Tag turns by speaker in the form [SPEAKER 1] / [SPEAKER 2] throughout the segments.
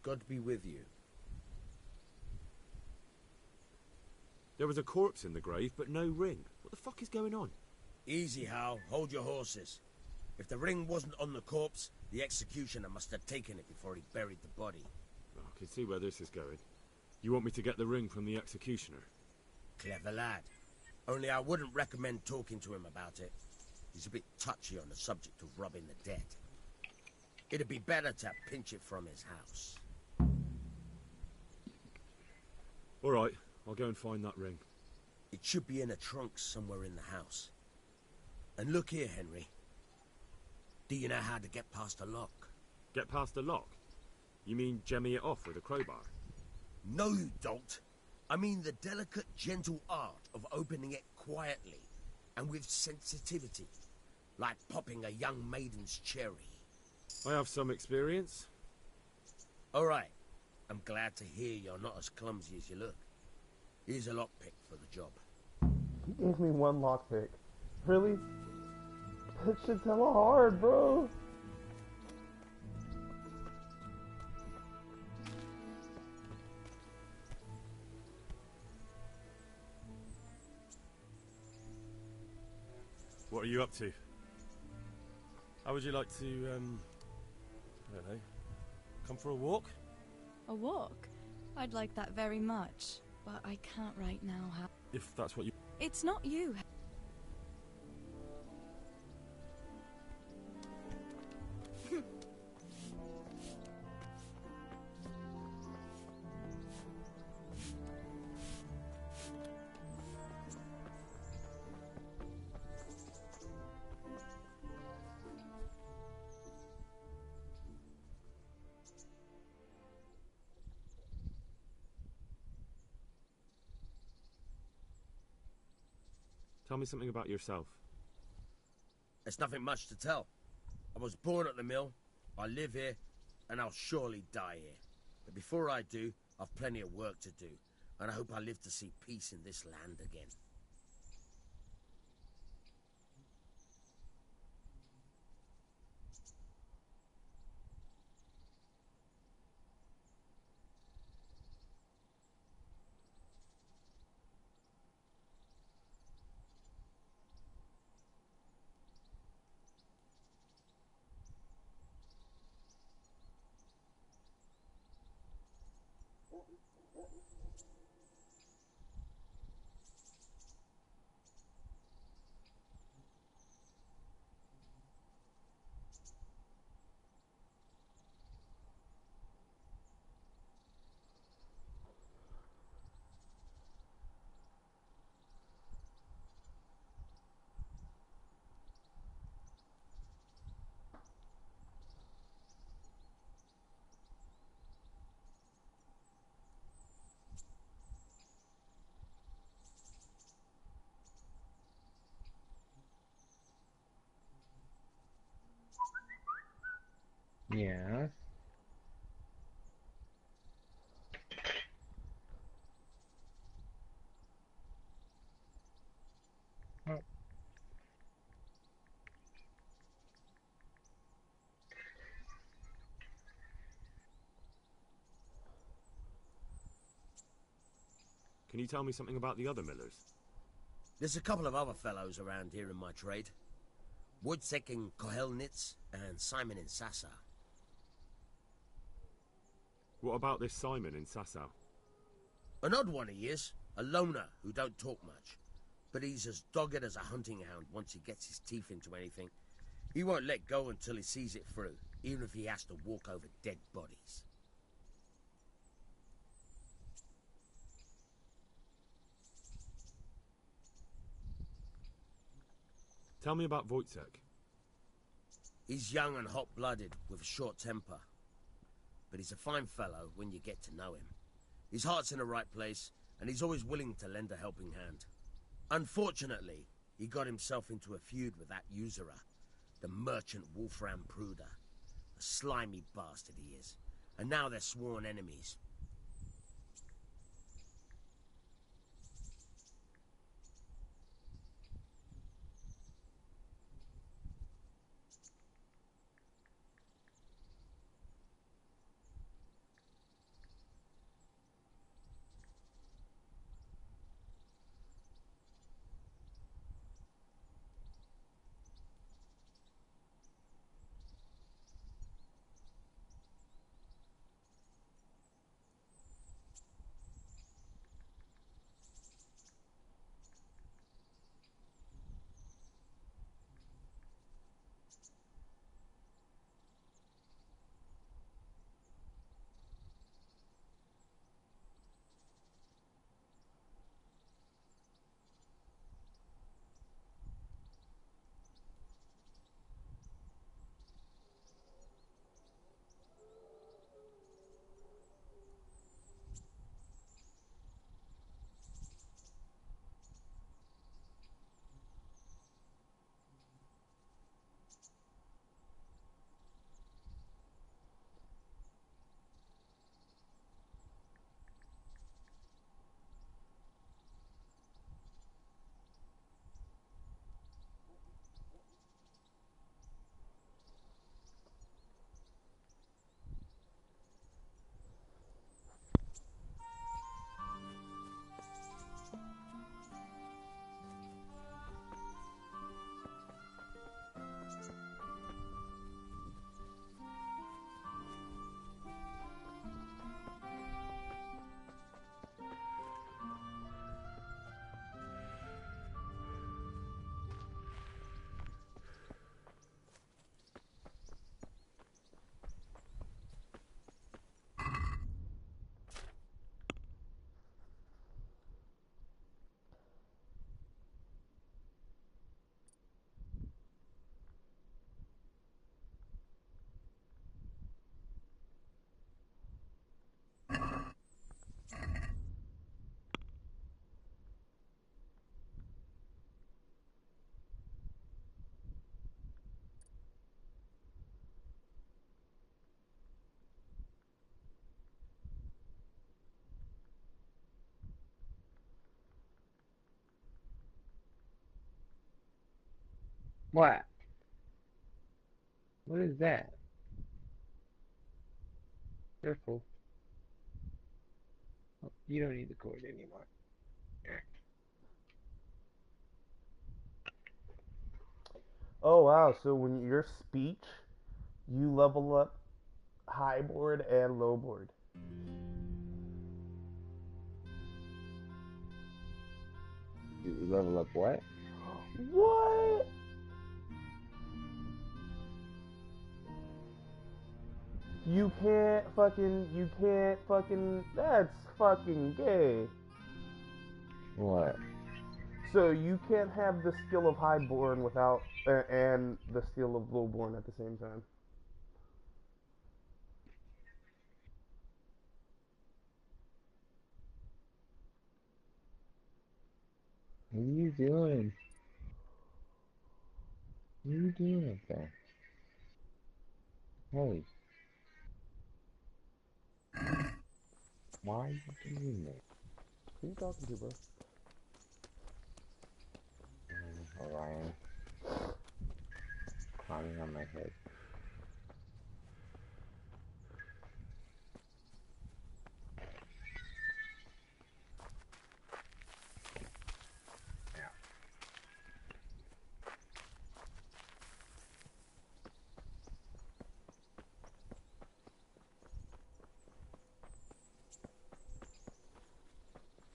[SPEAKER 1] God be with you.
[SPEAKER 2] There was a corpse in the grave, but no ring. What the fuck is going on?
[SPEAKER 1] Easy, Hal. Hold your horses. If the ring wasn't on the corpse, the executioner must have taken it before he buried the body.
[SPEAKER 2] Oh, I can see where this is going. You want me to get the ring from the executioner?
[SPEAKER 1] Clever lad. Only I wouldn't recommend talking to him about it. He's a bit touchy on the subject of robbing the dead. It'd be better to pinch it from his house.
[SPEAKER 2] All right, I'll go and find that ring.
[SPEAKER 1] It should be in a trunk somewhere in the house. And look here, Henry. Do you know how to get past a lock?
[SPEAKER 2] Get past the lock? You mean jemmy it off with a crowbar?
[SPEAKER 1] No, you don't. I mean the delicate, gentle art of opening it quietly and with sensitivity, like popping a young maiden's cherry.
[SPEAKER 2] I have some experience.
[SPEAKER 1] All right. I'm glad to hear you're not as clumsy as you look. Here's a lockpick for the job.
[SPEAKER 3] He gave me one lockpick. Really? That shit's hella hard, bro.
[SPEAKER 2] What are you up to? How would you like to, I don't know, come for a walk?
[SPEAKER 4] A walk? I'd like that very much, but I can't right now.
[SPEAKER 2] If that's what you...
[SPEAKER 4] It's not you.
[SPEAKER 2] Tell me something about yourself.
[SPEAKER 1] There's nothing much to tell. I was born at the mill, I live here, and I'll surely die here. But before I do, I've plenty of work to do, and I hope I live to see peace in this land again.
[SPEAKER 5] Yeah. Oh.
[SPEAKER 2] Can you tell me something about the other millers?
[SPEAKER 1] There's a couple of other fellows around here in my trade. Wojciech in Kohelnitz and Simon in Sasau.
[SPEAKER 2] What about this Simon in Sasau?
[SPEAKER 1] An odd one he is, a loner who don't talk much. But he's as dogged as a hunting hound once he gets his teeth into anything. He won't let go until he sees it through, even if he has to walk over dead bodies.
[SPEAKER 2] Tell me about Wojciech.
[SPEAKER 1] He's young and hot-blooded, with a short temper. But he's a fine fellow when you get to know him. His heart's in the right place, and he's always willing to lend a helping hand. Unfortunately, he got himself into a feud with that usurer, the merchant Wolfram Pruder. A slimy bastard he is, and now they're sworn enemies.
[SPEAKER 5] What? What is that? Careful. Oh, you don't need the cord anymore.
[SPEAKER 3] Oh wow, so when your speech, you level up high board and low board.
[SPEAKER 5] You level up what?
[SPEAKER 3] What? You can't fucking, that's fucking gay.
[SPEAKER 5] What?
[SPEAKER 3] So you can't have the skill of highborn without, and the skill of lowborn at the same time.
[SPEAKER 5] What are you doing? What are you doing up there? Hey, why are you doing that?
[SPEAKER 3] Who you talking to, bro?
[SPEAKER 5] Orion climbing on my head.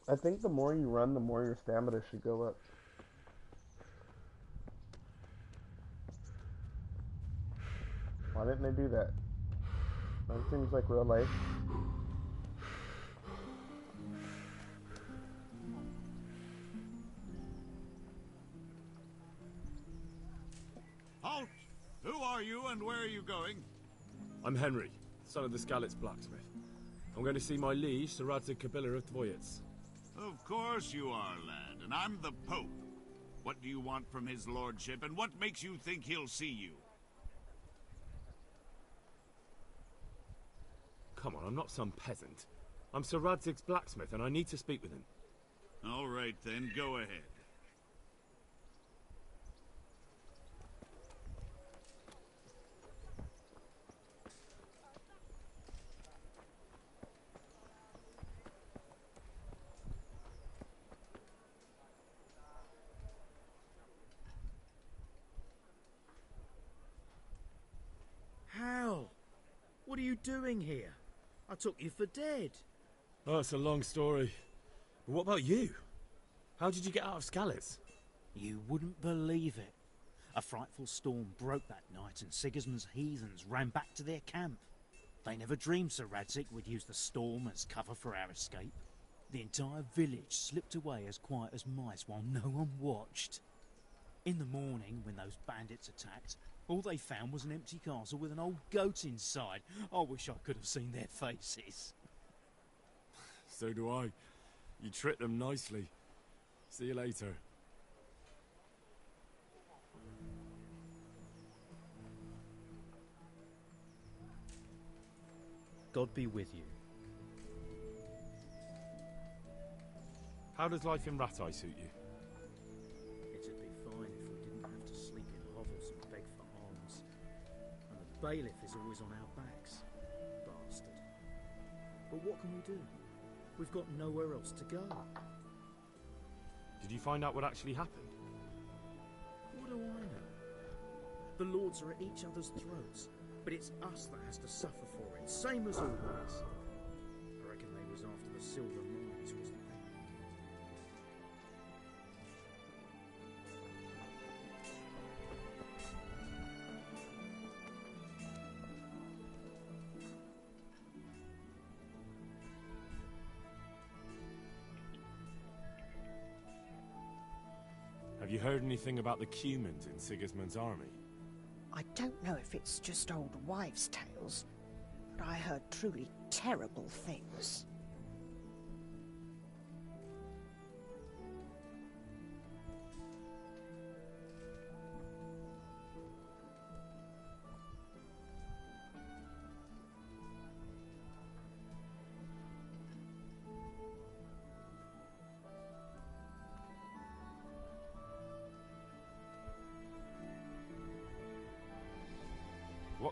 [SPEAKER 3] I think the more you run, the more your stamina should go up. Why didn't they do that? That seems like real life.
[SPEAKER 6] Halt! Who are you and where are you going?
[SPEAKER 2] I'm Henry, son of the Skalitz blacksmith. I'm going to see my liege, Sir Radzig Kabiller of Dvoyets.
[SPEAKER 6] Of course you are, lad, and I'm the Pope. What do you want from his lordship, and what makes you think he'll see you?
[SPEAKER 2] Come on, I'm not some peasant. I'm Sir Radzig's blacksmith, and I need to speak with him.
[SPEAKER 6] All right, then, go ahead.
[SPEAKER 7] Hal, what are you doing here? I took you for dead.
[SPEAKER 2] Oh, it's a long story. But what about you? How did you get out of Skalitz?
[SPEAKER 7] You wouldn't believe it. A frightful storm broke that night and Sigismund's heathens ran back to their camp. They never dreamed Sir Radzig would use the storm as cover for our escape. The entire village slipped away as quiet as mice while no one watched. In the morning, when those bandits attacked, all they found was an empty castle with an old goat inside. I wish I could have seen their faces.
[SPEAKER 2] So do I. You tricked them nicely. See you later.
[SPEAKER 7] God be with you.
[SPEAKER 2] How does life in Rattay suit you?
[SPEAKER 7] It'd be fine if we didn't have to sleep in hovels and beg for alms. And the bailiff is always on our backs. Bastard. But what can we do? We've got nowhere else to go.
[SPEAKER 2] Did you find out what actually happened?
[SPEAKER 7] What do I know? The lords are at each other's throats, but it's us that has to suffer for it, same as always. I reckon they was after the silver mines, wasn't they?
[SPEAKER 2] Have you heard anything about the Cumans in Sigismund's army?
[SPEAKER 8] I don't know if it's just old wives' tales, but I heard truly terrible things.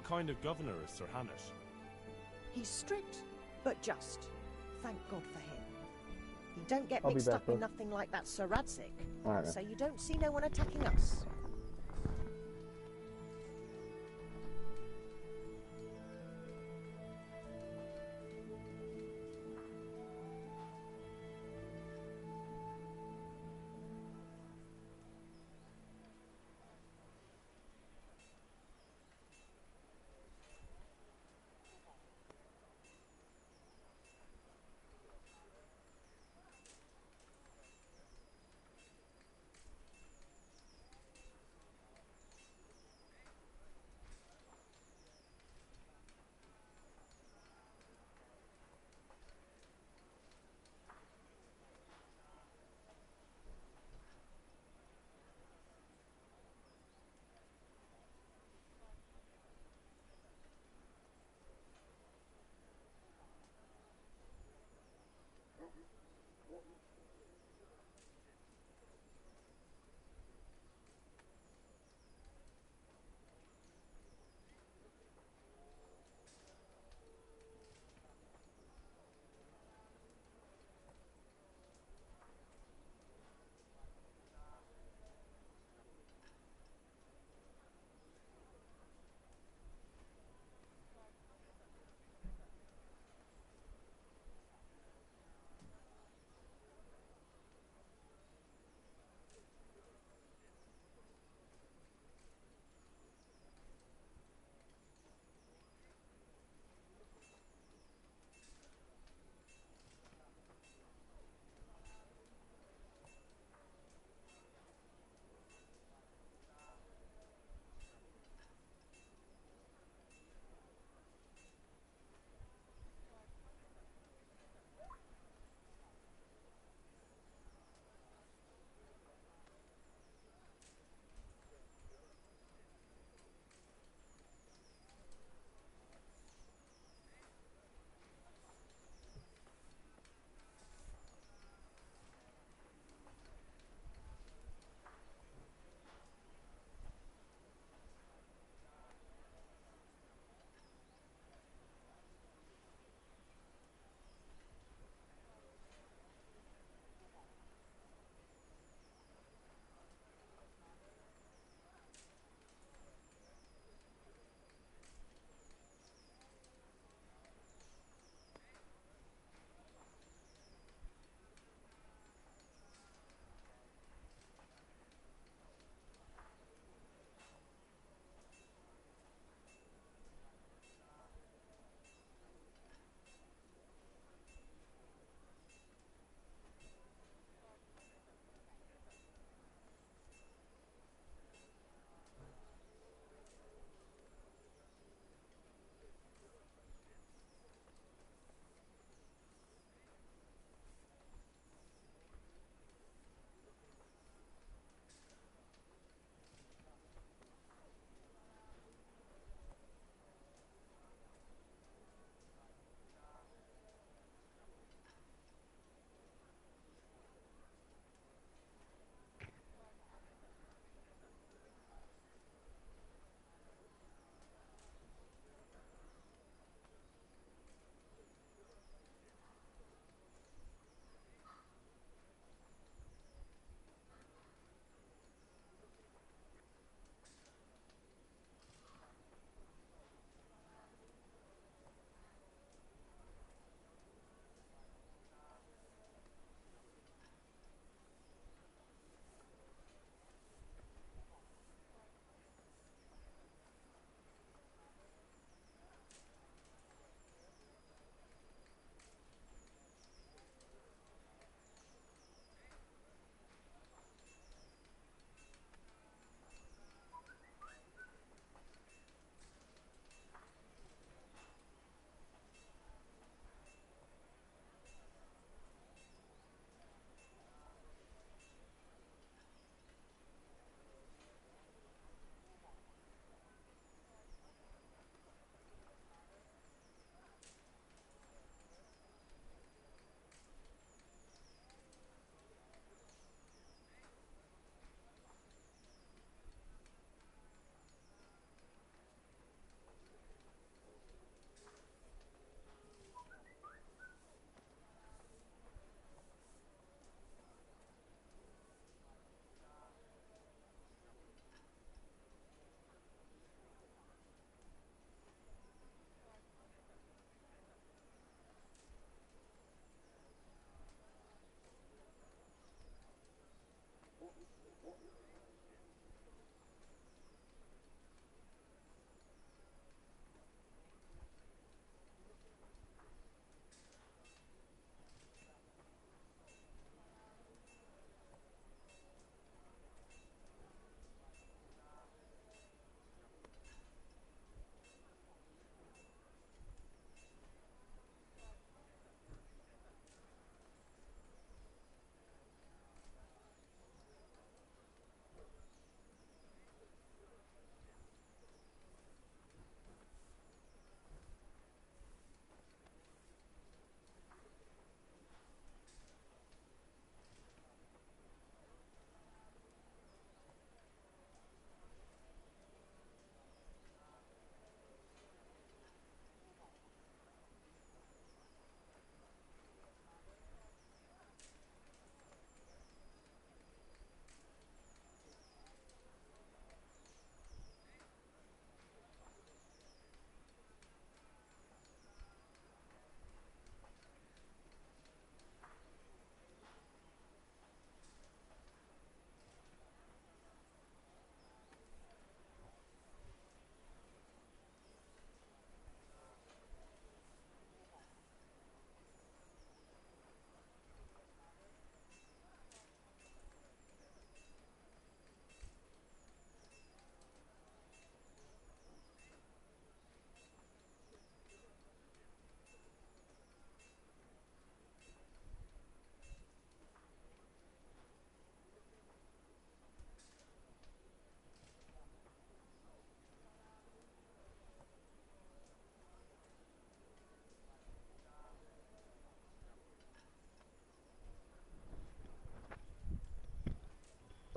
[SPEAKER 2] What kind of governor is Sir Hamish?
[SPEAKER 8] He's strict, but just. Thank God for him. He don't get
[SPEAKER 3] I'll be
[SPEAKER 8] mixed
[SPEAKER 3] back,
[SPEAKER 8] up in
[SPEAKER 3] bro.
[SPEAKER 8] nothing like that Sir Radzik.
[SPEAKER 5] Alright then.
[SPEAKER 8] So you don't see no one attacking us.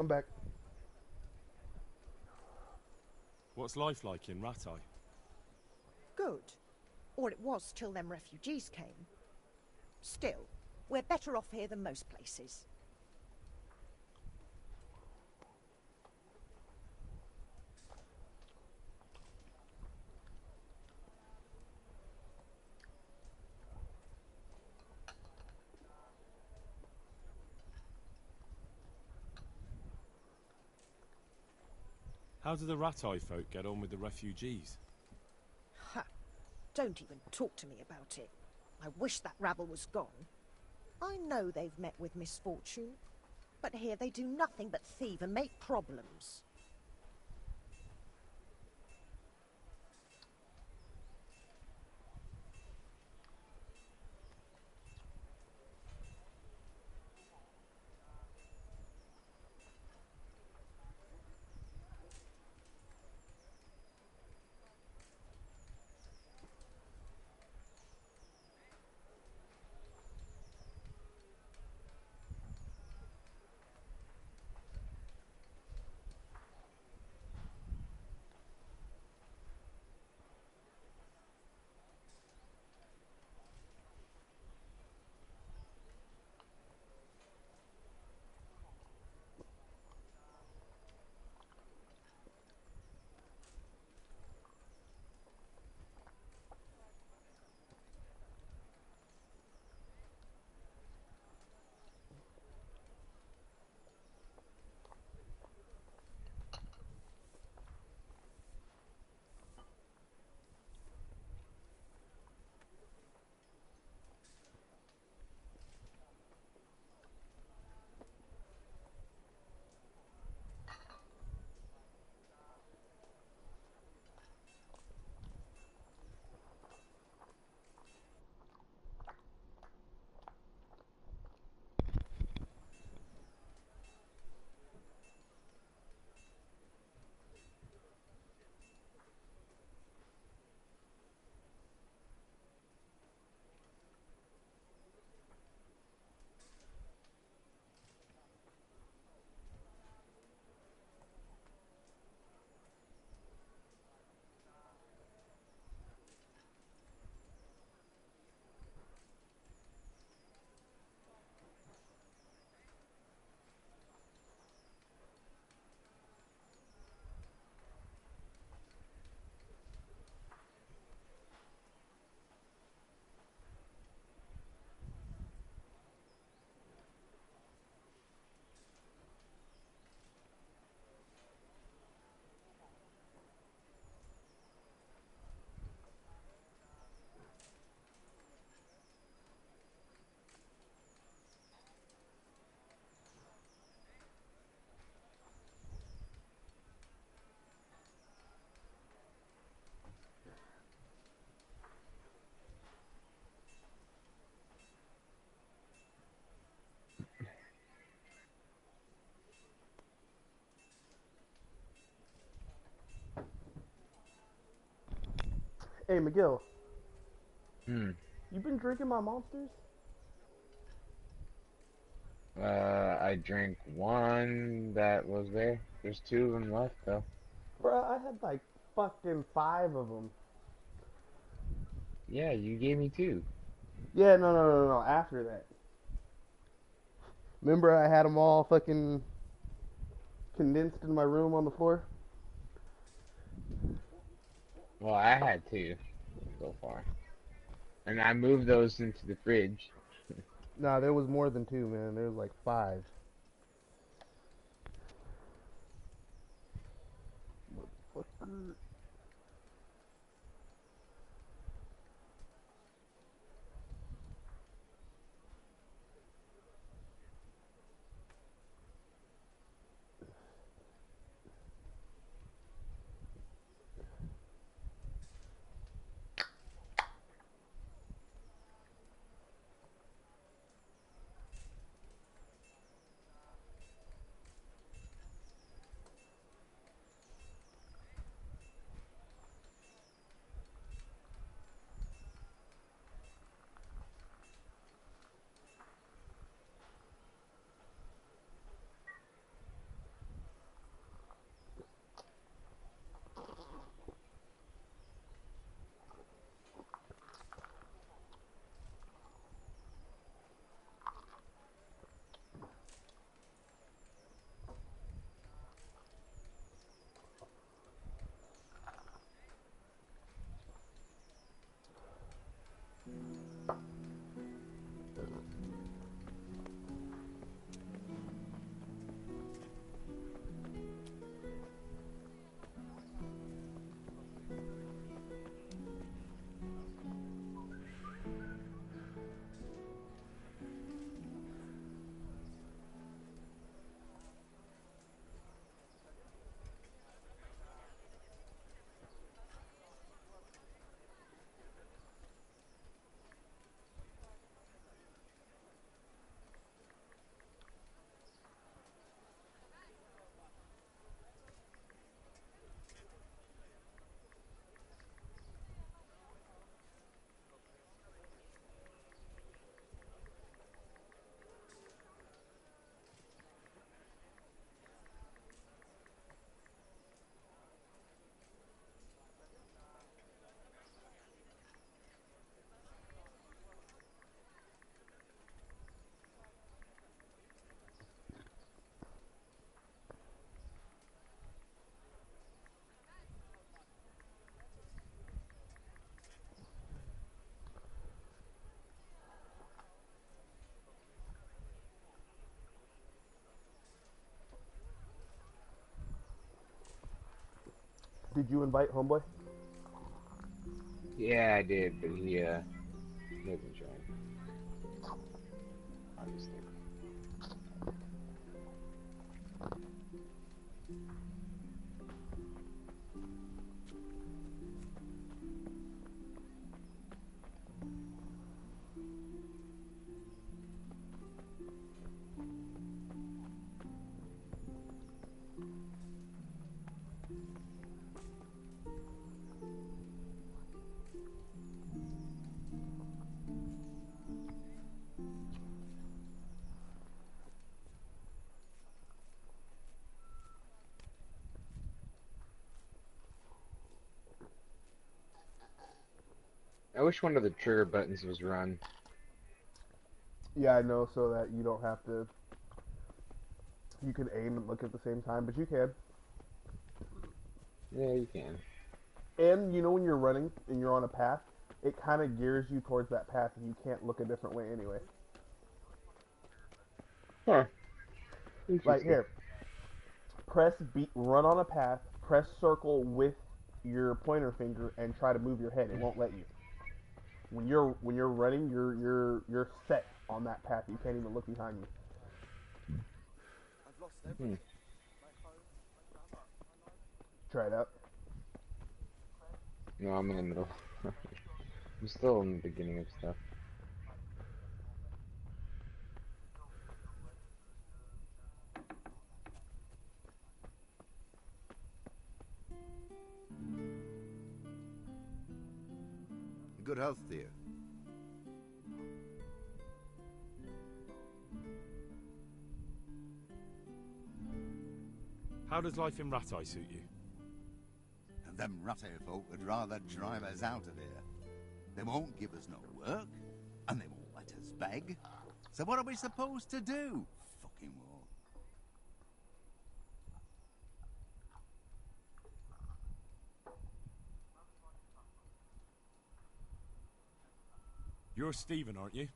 [SPEAKER 3] I'm back.
[SPEAKER 2] What's life like in Ratai?
[SPEAKER 8] Good. Or it was till them refugees came. Still, we're better off here than most places.
[SPEAKER 2] How do the Ratai folk get on with the refugees?
[SPEAKER 8] Ha! Don't even talk to me about it. I wish that rabble was gone. I know they've met with misfortune, but here they do nothing but thieve and make problems.
[SPEAKER 3] Hey, McGill.
[SPEAKER 5] Hmm.
[SPEAKER 3] You been drinking my monsters?
[SPEAKER 5] I drank one that was there. There's two of them left, though.
[SPEAKER 3] Bruh, I had like fucking 5 of them.
[SPEAKER 5] Yeah, you gave me two.
[SPEAKER 3] Yeah, no. After that. Remember I had them all fucking condensed in my room on the floor?
[SPEAKER 5] Well, I had two so far. And I moved those into the fridge.
[SPEAKER 3] Nah, there was more than 2, man. There was like 5. Motherfucker. Did you invite Homeboy?
[SPEAKER 5] Yeah, I did, but he doesn't join. Obviously. I wish one of the trigger buttons was run.
[SPEAKER 3] Yeah, I know, so that you don't have to. You can aim and look at the same time, but you can.
[SPEAKER 5] Yeah, you can.
[SPEAKER 3] And you know when you're running and you're on a path, it kind of gears you towards that path, and you can't look a different way anyway.
[SPEAKER 5] Huh.
[SPEAKER 3] Like here, press B, run on a path, press circle with your pointer finger, and try to move your head. It won't let you. When you're running, you're set on that path. You can't even look behind you. Try it out.
[SPEAKER 5] No, I'm in the middle. I'm still in the beginning of stuff.
[SPEAKER 9] Good health, dear.
[SPEAKER 2] How does life in Rat Eye suit you?
[SPEAKER 9] Them Rat-Eye folk would rather drive us out of here. They won't give us no work, and they won't let us beg. So what are we supposed to do? Fucking war.
[SPEAKER 2] You're Stephen, aren't you?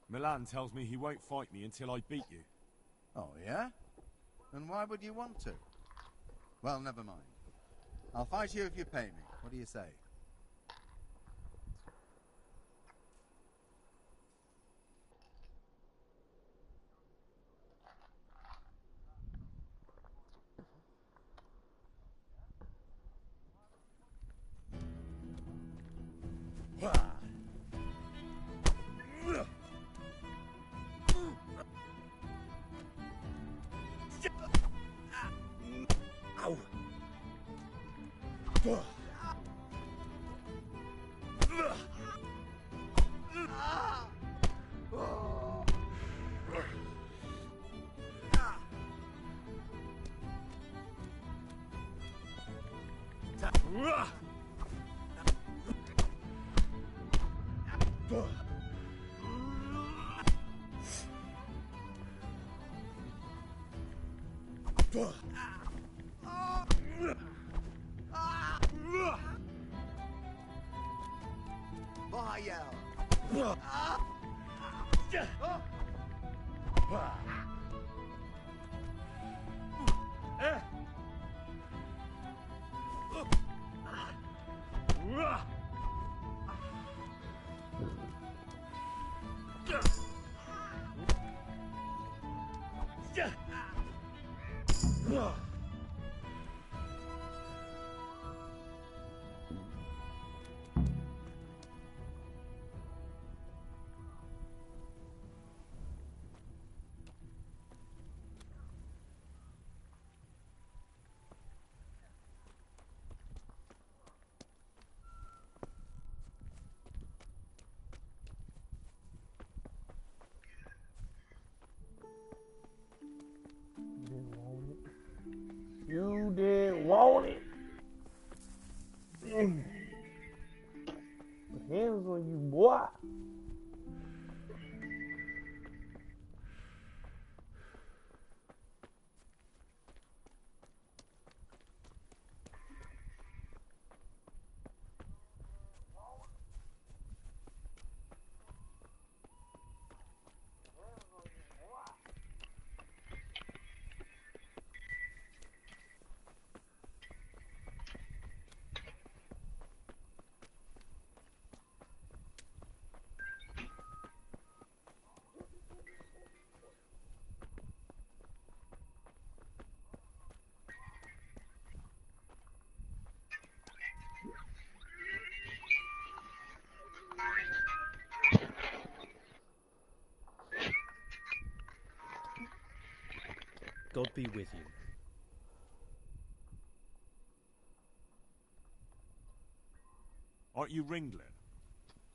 [SPEAKER 2] Milan tells me he won't fight me until I beat you.
[SPEAKER 9] Oh, yeah? And why would you want to? Well, never mind. I'll fight you if you pay me. What do you say?
[SPEAKER 3] You didn't want it. Put hands on you, boy.
[SPEAKER 2] God be with you.
[SPEAKER 10] Aren't you Ringlet?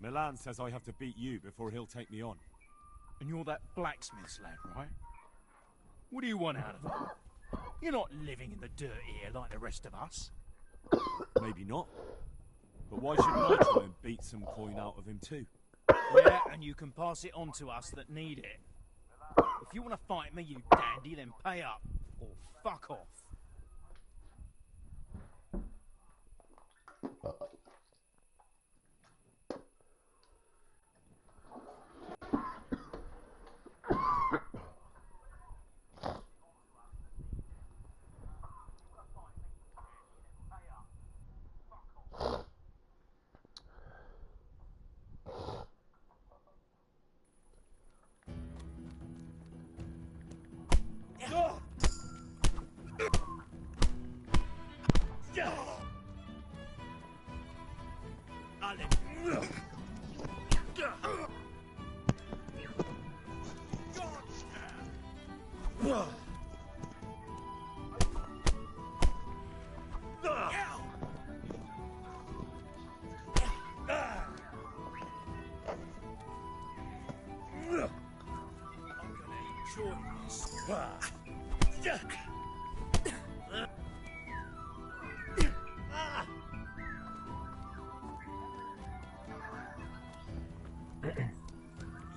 [SPEAKER 10] Milan says I have to beat you before he'll take me on.
[SPEAKER 7] And you're that blacksmith's lad, right? What do you want out of him? You're not living in the dirt here like the rest of us.
[SPEAKER 10] Maybe not. But why shouldn't I try and beat some coin out of him too?
[SPEAKER 7] Yeah, and you can pass it on to us that need it. If you want to fight me, you dandy, then pay up. Or fuck off.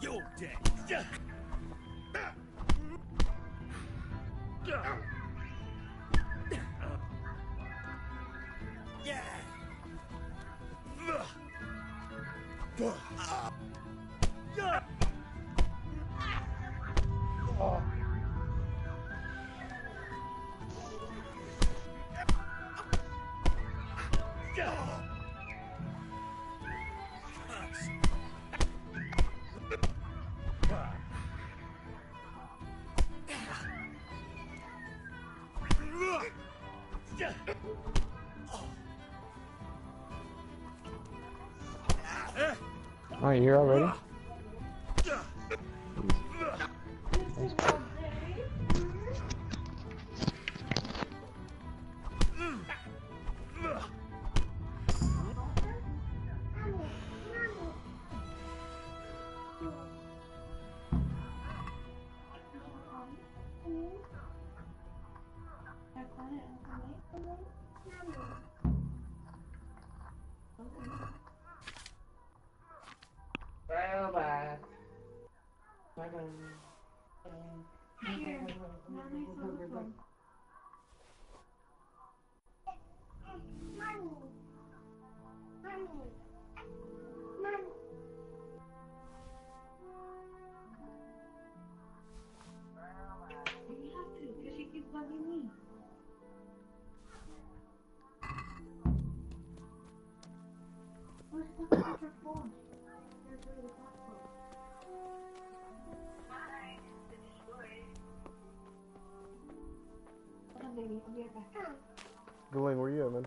[SPEAKER 7] You're dead.
[SPEAKER 5] Oh, you're here already?
[SPEAKER 3] Ghislaine, where you at, man?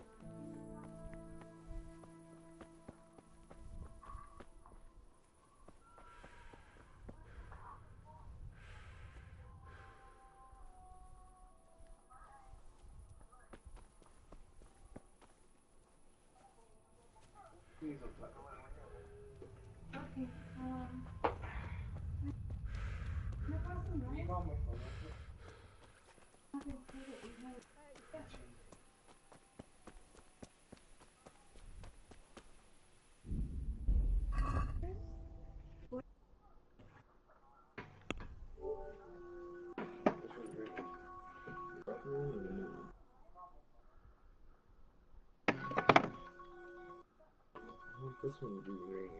[SPEAKER 5] This one would be great.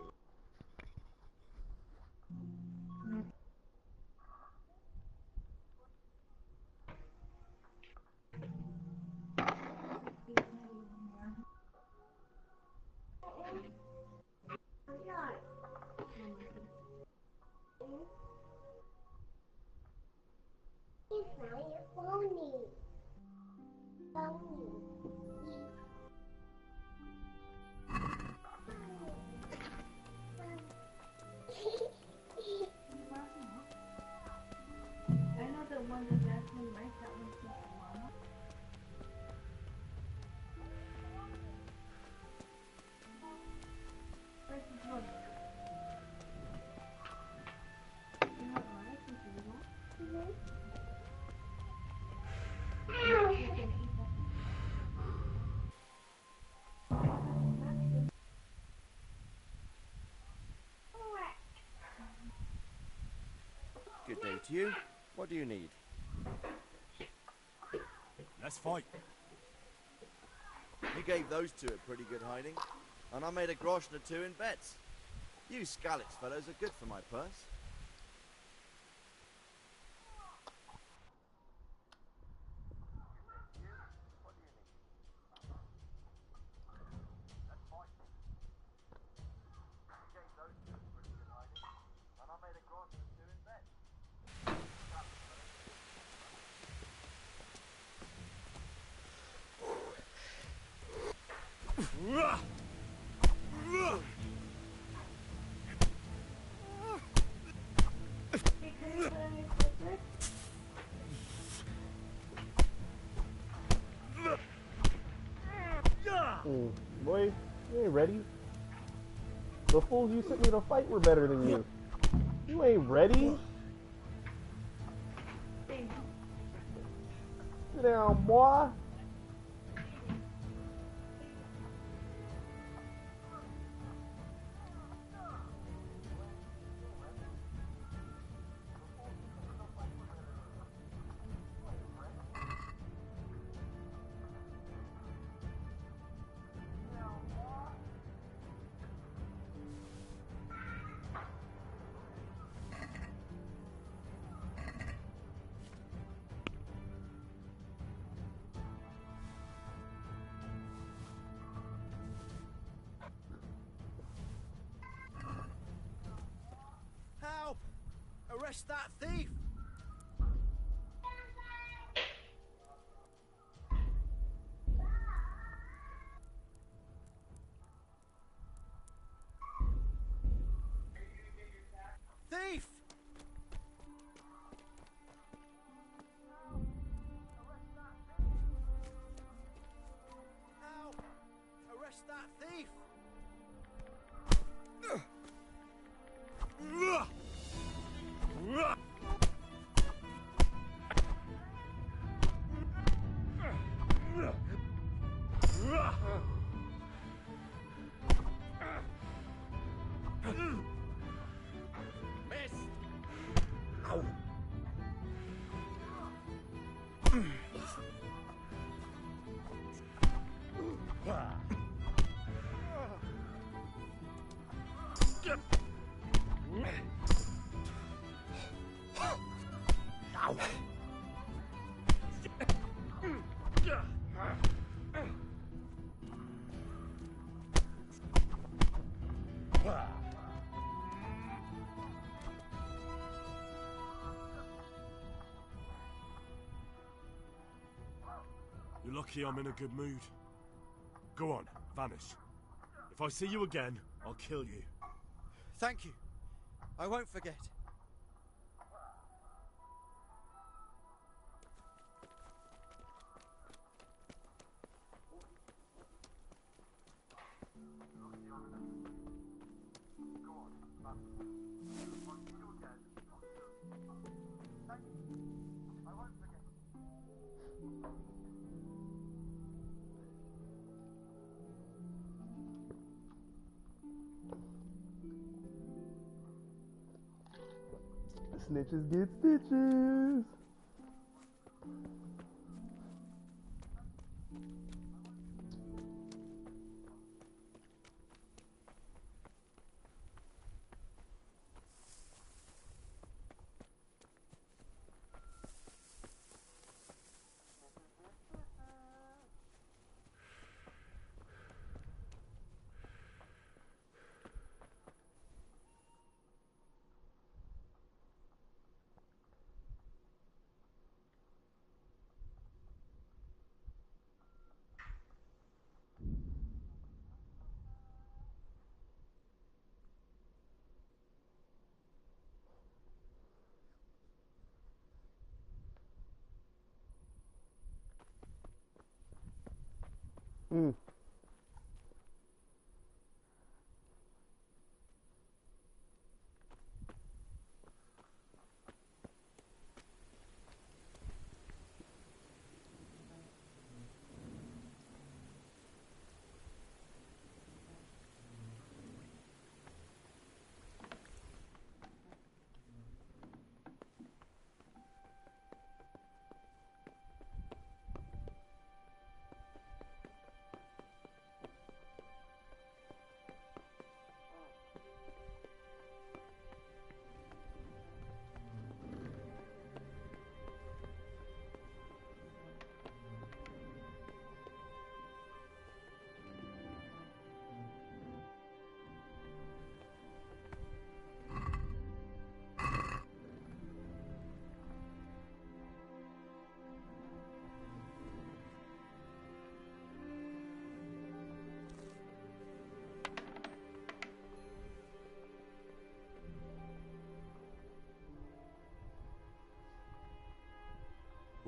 [SPEAKER 11] to you. What do you need?
[SPEAKER 10] Let's fight.
[SPEAKER 11] You gave those two a pretty good hiding, and I made a grosh or two in bets. You Skalitz fellows are good for my purse.
[SPEAKER 3] Boy, you ain't ready. The fools you sent me to fight were better than you. You ain't ready. Sit down, boy.
[SPEAKER 11] Help! Arrest that thief! Thief! Help! Arrest that thief! Miss! Ow!
[SPEAKER 10] You're lucky I'm in a good mood. Go on, vanish. If I see you again, I'll kill you.
[SPEAKER 11] Thank you. I won't forget.
[SPEAKER 3] Snitches get stitches. Mm.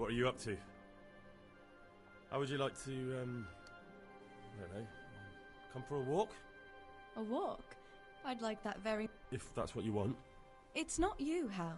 [SPEAKER 2] What are you up to? How would you like to, I don't know, come for a walk?
[SPEAKER 4] A walk? I'd like that very...
[SPEAKER 2] If that's what you want.
[SPEAKER 4] It's not you, Hal.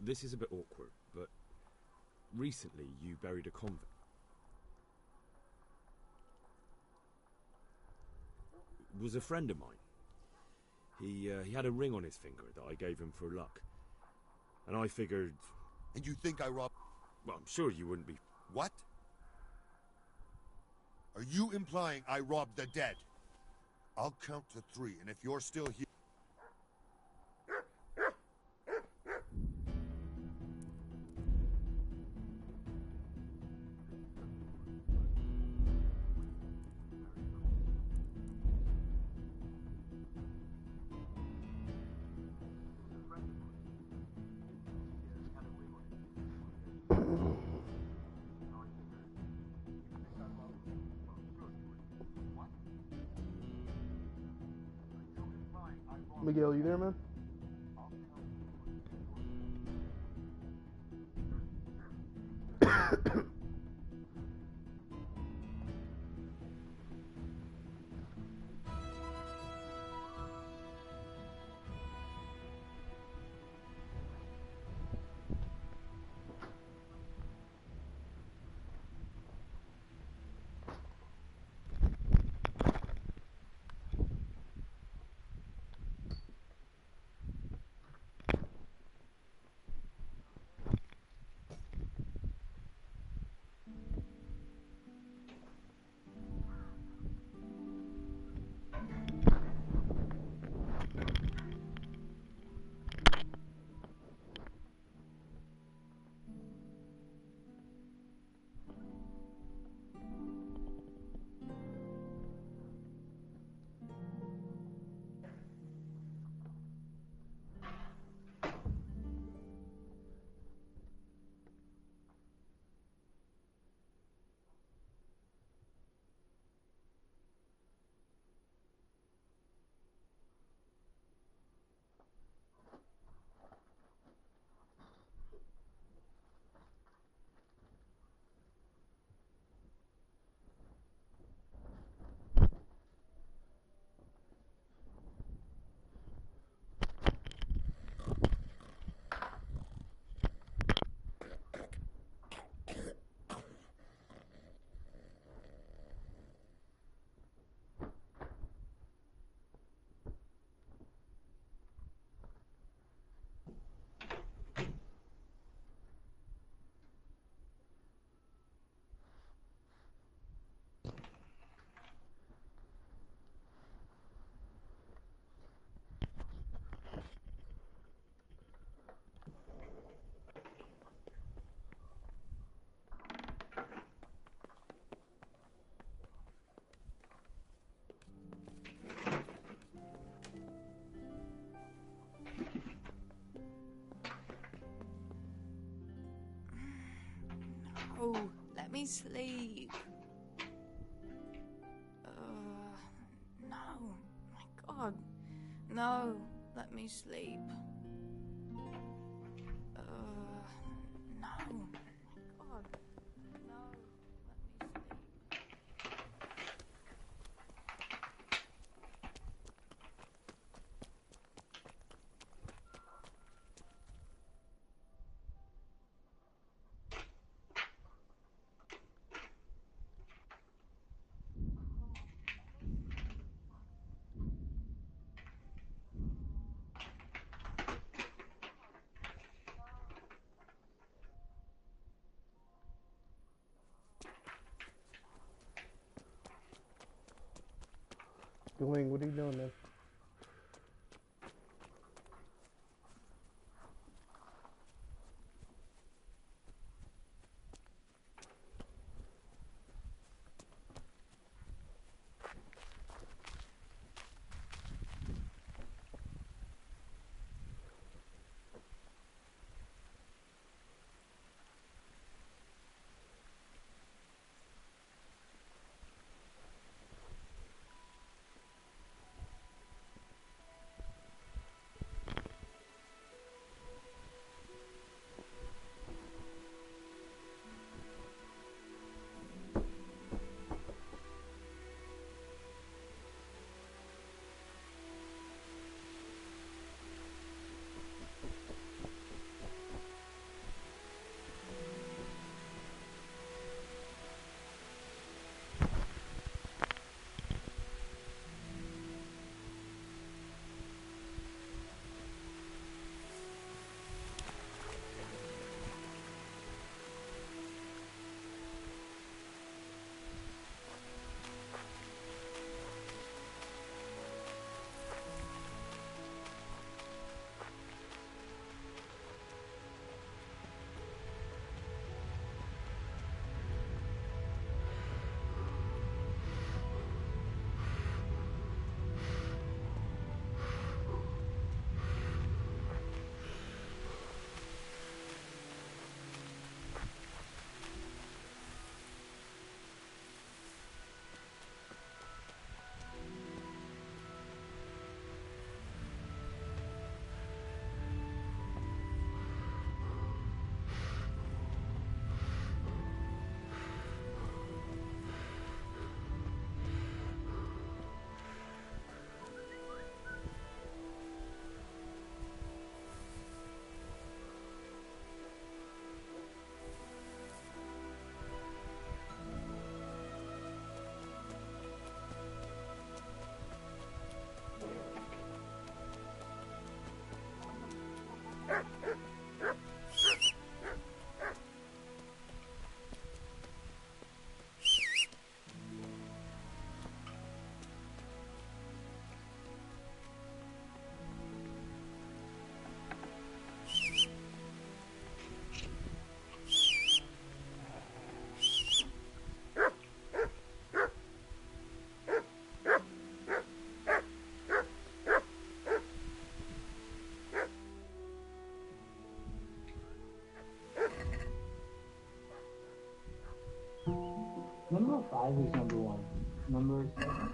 [SPEAKER 10] this is a bit awkward, but recently you buried a convict. It was a friend of mine. He had a ring on his finger that I gave him for luck. And I figured...
[SPEAKER 12] And you think I robbed...
[SPEAKER 10] Well, I'm sure you wouldn't be...
[SPEAKER 12] What? Are you implying I robbed the dead? I'll count to 3, and if you're still here...
[SPEAKER 3] Miguel, you there, man?
[SPEAKER 4] Oh, let me sleep. No. My God. No, let me sleep. No. My God. No, let me sleep.
[SPEAKER 3] Deling, what are you doing, man?
[SPEAKER 13] Number 5 is number 1. Number 7.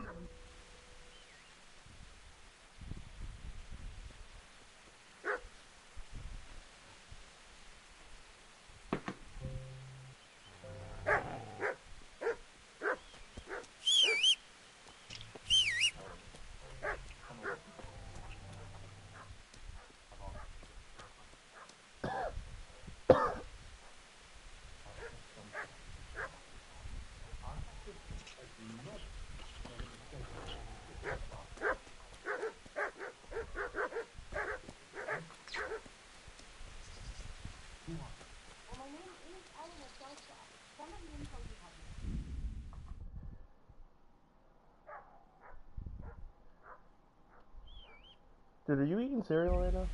[SPEAKER 3] Dude, are you eating cereal right now?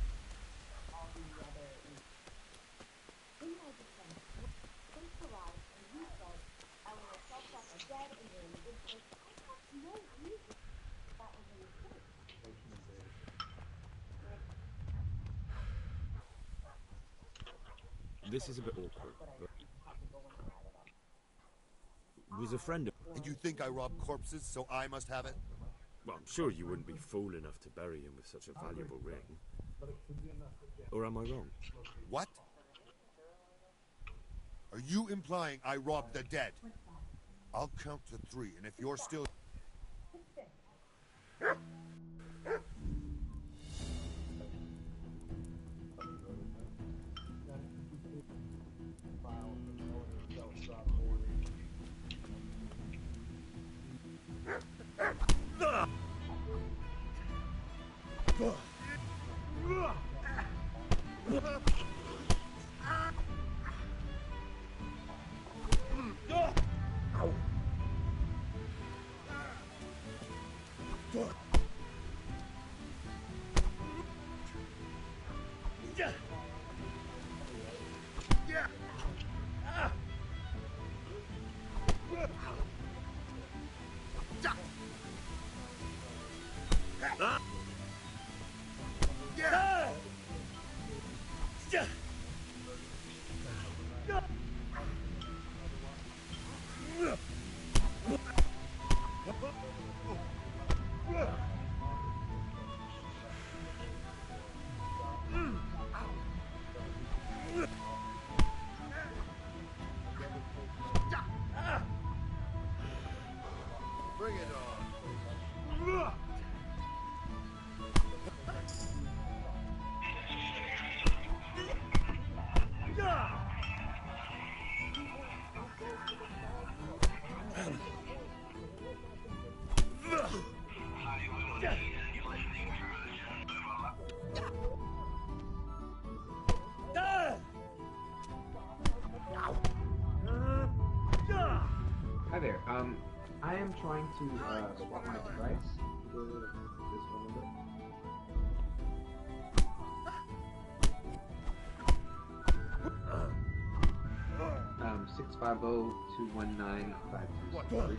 [SPEAKER 10] This is a bit awkward, but... Was a friend of...
[SPEAKER 12] And you think I rob corpses, so I must have it?
[SPEAKER 10] Well, I'm sure you wouldn't be fool enough to bury him with such a valuable ring. Or am I wrong?
[SPEAKER 12] What? Are you implying I robbed the dead? I'll count to 3, and if you're still... Bring it on.
[SPEAKER 5] Hi there. I am trying to swap my device for this one number. 650-219-5263.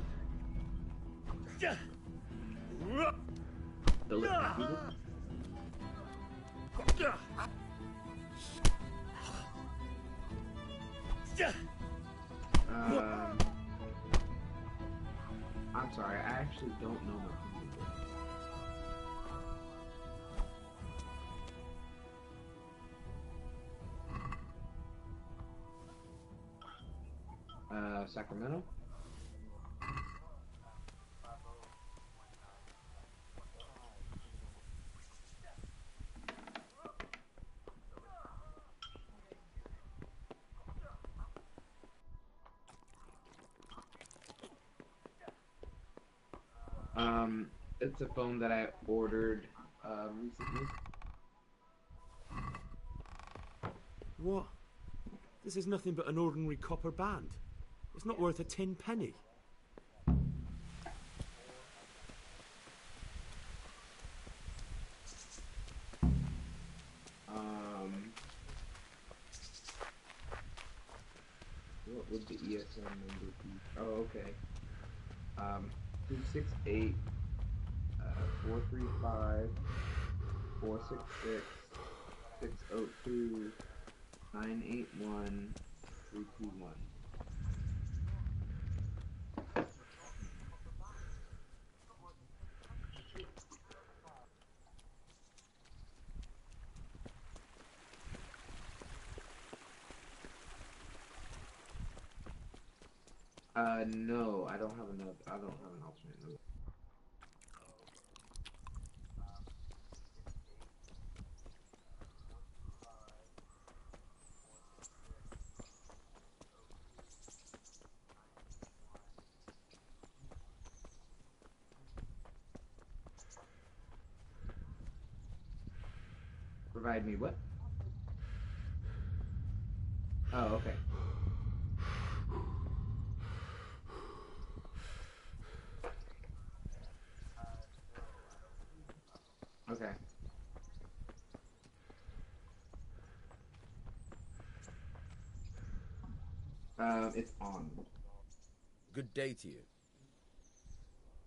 [SPEAKER 5] I'm sorry, I actually don't know my phone. Sacramento. It's a phone that I ordered recently.
[SPEAKER 10] What? This is nothing but an ordinary copper band. It's not worth a tin penny.
[SPEAKER 5] What would the ESN number be? Oh, okay. 268 435 466 602 981 321. No, I don't have another. I don't have an alternate number. Provide me what? Oh, okay. Okay. It's on.
[SPEAKER 1] Good day to you.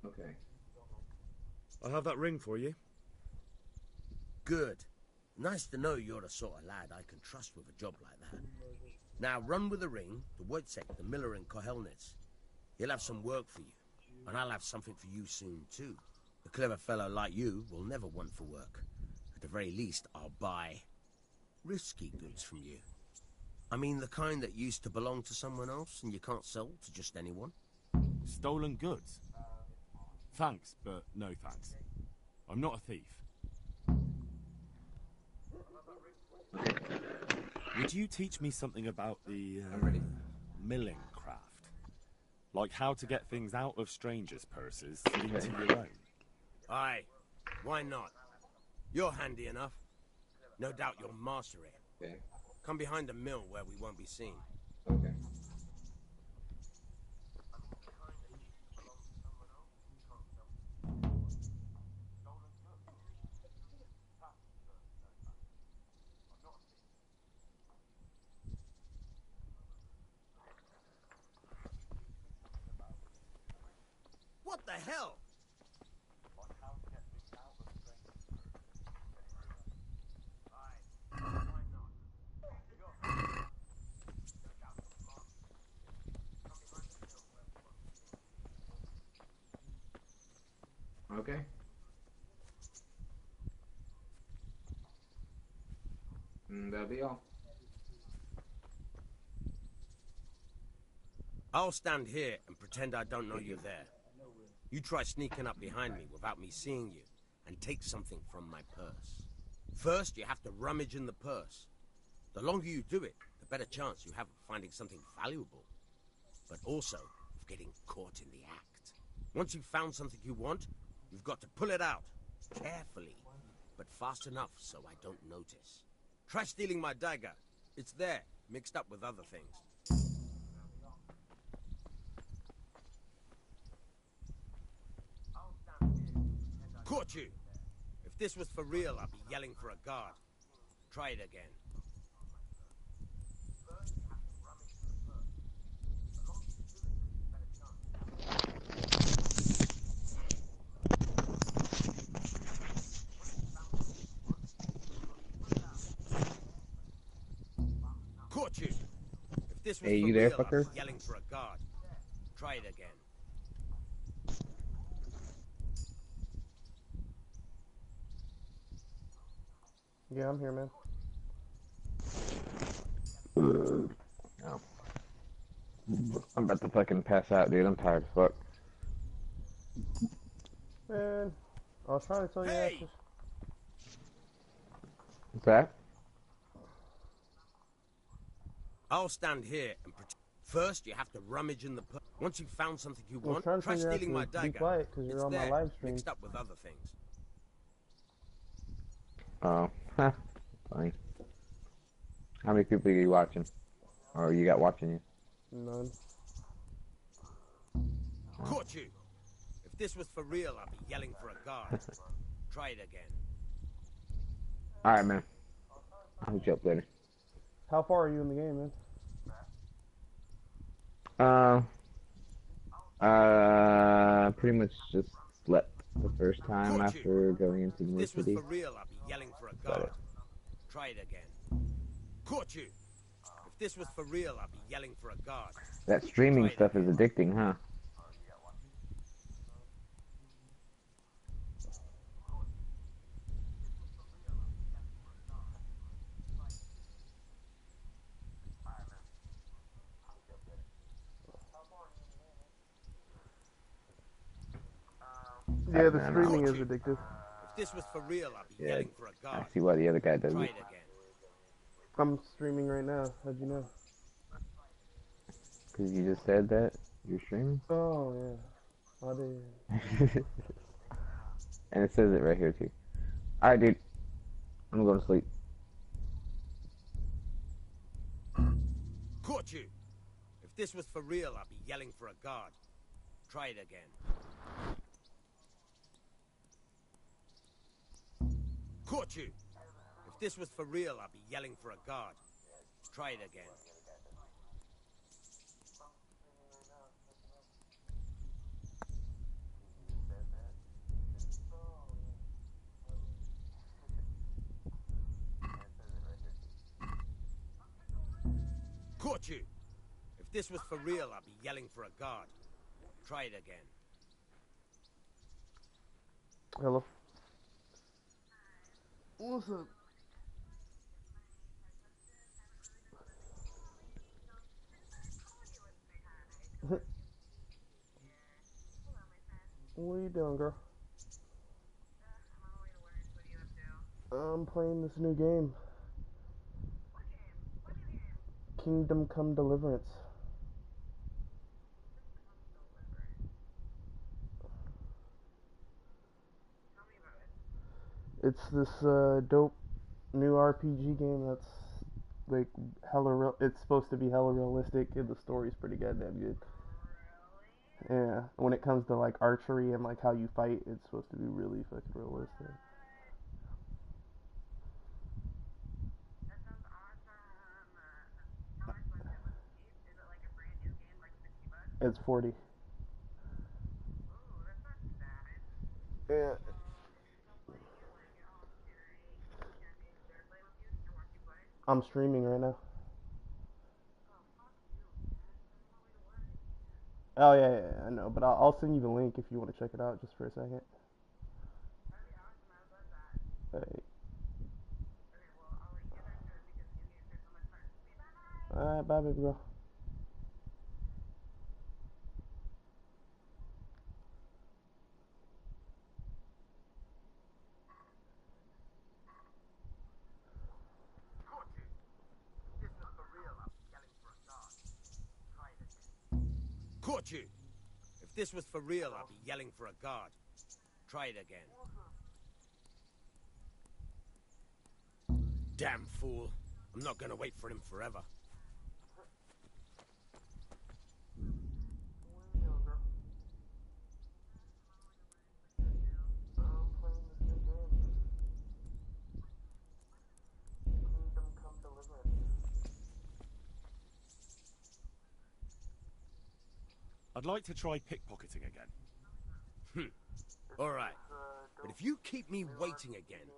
[SPEAKER 5] Okay.
[SPEAKER 10] I have that ring for you.
[SPEAKER 1] Good. Nice to know you're the sort of lad I can trust with a job like that. Now run with the ring to Wojciech, the miller in Kohelnitz. He'll have some work for you, and I'll have something for you soon too. A clever fellow like you will never want for work. At the very least, I'll buy risky goods from you. I mean the kind that used to belong to someone else and you can't sell to just anyone.
[SPEAKER 10] Stolen goods? Thanks, but no thanks. I'm not a thief. Would you teach me something about the milling craft? Like how to get things out of strangers' purses into your own?
[SPEAKER 1] Aye, why not? You're handy enough. No doubt you'll master it.
[SPEAKER 5] Okay.
[SPEAKER 1] Come behind the mill where we won't be seen.
[SPEAKER 5] Okay.
[SPEAKER 1] What the hell?
[SPEAKER 5] Okay. That'll be all.
[SPEAKER 1] I'll stand here and pretend I don't know you're there. You try sneaking up behind me without me seeing you, and take something from my purse. First, you have to rummage in the purse. The longer you do it, the better chance you have of finding something valuable, but also of getting caught in the act. Once you've found something you want, you've got to pull it out, carefully, but fast enough so I don't notice. Try stealing my dagger. It's there, mixed up with other things. Caught you! If this was for real, I'd be yelling for a guard. Try it again. Caught you! If this was
[SPEAKER 5] Hey,
[SPEAKER 1] for
[SPEAKER 5] you there,
[SPEAKER 1] real, I'd
[SPEAKER 5] fucker?
[SPEAKER 1] be yelling for a guard. Try it again.
[SPEAKER 3] Yeah, I'm here, man.
[SPEAKER 5] Oh. I'm about to fucking pass out, dude. I'm tired as fuck.
[SPEAKER 3] Man, I was trying to tell you that.
[SPEAKER 5] What's that?
[SPEAKER 1] I'll stand here and pretend. First, you have to rummage in the purse. Once you've found something you
[SPEAKER 3] I was
[SPEAKER 1] want,
[SPEAKER 3] trying to
[SPEAKER 1] try
[SPEAKER 3] tell you
[SPEAKER 1] stealing my
[SPEAKER 3] to
[SPEAKER 1] dagger.
[SPEAKER 3] be quiet because you're
[SPEAKER 1] It's
[SPEAKER 3] on my
[SPEAKER 1] there,
[SPEAKER 3] live stream.
[SPEAKER 1] mixed up with other things.
[SPEAKER 5] Oh, huh. Funny. How many people are you watching? Or you got watching you?
[SPEAKER 3] None.
[SPEAKER 1] Caught you! If this was for real, I'd be yelling for a guard. Try it again.
[SPEAKER 5] Alright, man. I'll hit you up later.
[SPEAKER 3] How far are you in the game, man?
[SPEAKER 5] Pretty much just slept the first time after going into
[SPEAKER 1] If this was
[SPEAKER 5] university.
[SPEAKER 1] for real, I'd be yelling for a guard. Try it again. Caught you! If this was for real, I'd be yelling for a guard.
[SPEAKER 5] That streaming stuff is addicting, huh?
[SPEAKER 3] Yeah, the
[SPEAKER 5] I don't know.
[SPEAKER 3] streaming is addictive.
[SPEAKER 1] If this was for real, I'd be
[SPEAKER 5] Yeah,
[SPEAKER 1] yelling for a
[SPEAKER 5] I
[SPEAKER 1] guard.
[SPEAKER 5] see why the other guy does
[SPEAKER 1] Try
[SPEAKER 5] it.
[SPEAKER 1] it again.
[SPEAKER 3] I'm streaming right now. How'd you know?
[SPEAKER 5] Because you just said that you're streaming.
[SPEAKER 3] Oh yeah. I did.
[SPEAKER 5] And it says it right here too. Alright, dude. I'm going to sleep.
[SPEAKER 1] Caught you! If this was for real, I'd be yelling for a guard. Try it again. Caught you! If this was for real, I'd be yelling for a guard. Try it again. Caught you! If this was for real, I'd be yelling for a guard. Try it again.
[SPEAKER 3] Hello. What's up? What are you doing, girl? I'm playing this new game. Kingdom Come Deliverance. It's this dope new RPG game that's like hella real. It's supposed to be hella realistic, and the story's pretty goddamn good. Yeah, when it comes to like archery and like how you fight, it's supposed to be really fucking realistic. It's 40. Yeah. I'm streaming right now. Oh yeah, I know, but I'll send you the link if you want to check it out just for a second. Alright, bye baby girl.
[SPEAKER 1] Caught you! If this was for real, I'd be yelling for a guard. Try it again. Damn fool. I'm not gonna wait for him forever.
[SPEAKER 10] I'd like to try pickpocketing again.
[SPEAKER 1] Alright. But if you keep me waiting again...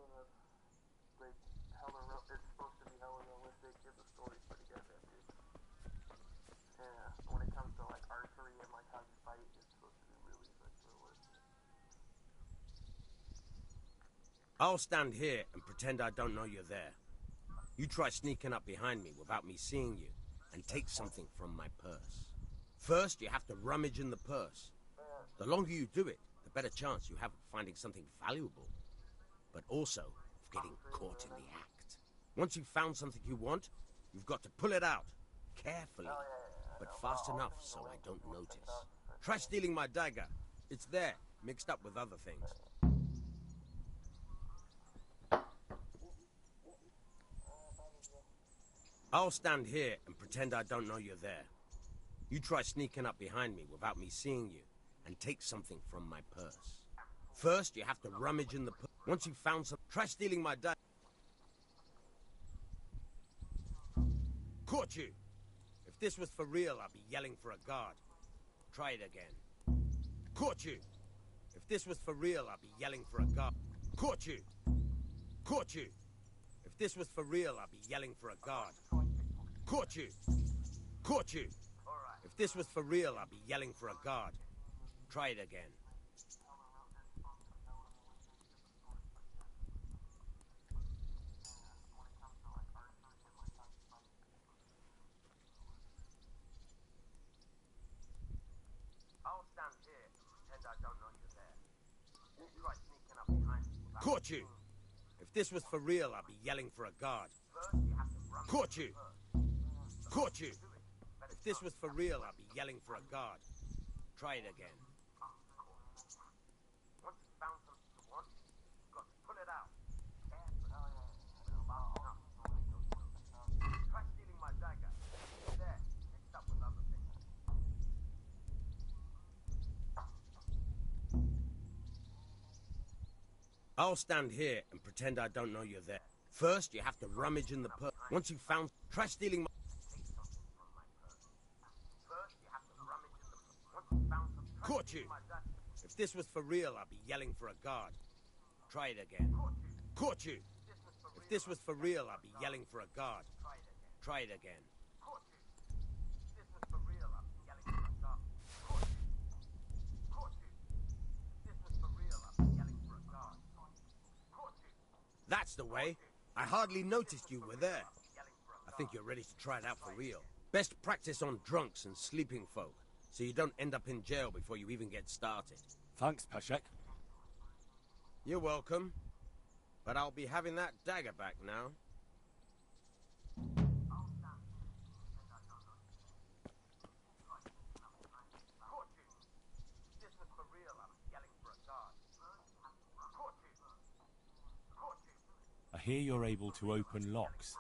[SPEAKER 1] I'll stand here and pretend I don't know you're there. You try sneaking up behind me without me seeing you, and take something from my purse. First, you have to rummage in the purse. The longer you do it, the better chance you have of finding something valuable. But also, of getting caught in the act. Once you've found something you want, you've got to pull it out. Carefully, but fast enough so I don't notice. Try stealing my dagger. It's there, mixed up with other things. I'll stand here and pretend I don't know you're there. You try sneaking up behind me without me seeing you, and take something from my purse. First, you have to rummage in the purse. Once you've found some, try stealing my dagger. Caught you! If this was for real, I'd be yelling for a guard. Try it again. Caught you! If this was for real, I'd be yelling for a guard. Caught you! Caught you! If this was for real, I'd be yelling for a guard. Caught you! Caught you! If this was for real, I'd be yelling for a guard. Try it again. I'll stand here and pretend I don't know you're there. Caught you! If this was for real, I'd be yelling for a guard. Caught you! Caught you! If this was for real, I'd be yelling for a guard. Try it again. I'll stand here and pretend I don't know you're there. First, you have to rummage in the purse. Once you've found... Try stealing my... Caught you! If this was for real, I'd be yelling for a guard. Try it again. Caught you! If this was for real, I'd be yelling for a guard. Try it again. That's the way. I hardly noticed you were there. I think you're ready to try it out for real. Best practice on drunks and sleeping folk, so you don't end up in jail before you even get started.
[SPEAKER 10] Thanks, Peshek.
[SPEAKER 1] You're welcome. But I'll be having that dagger back now.
[SPEAKER 10] I hear you're able to open locks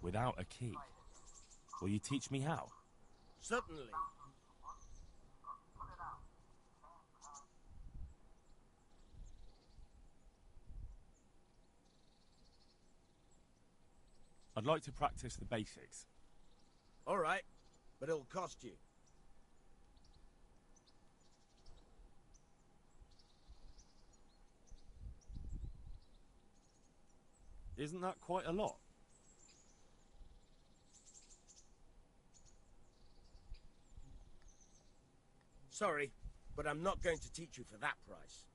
[SPEAKER 10] without a key. Will you teach me how?
[SPEAKER 1] Certainly.
[SPEAKER 10] I'd like to practice the basics.
[SPEAKER 1] All right, but it'll cost you.
[SPEAKER 10] Isn't that quite a lot?
[SPEAKER 1] Sorry, but I'm not going to teach you for that price.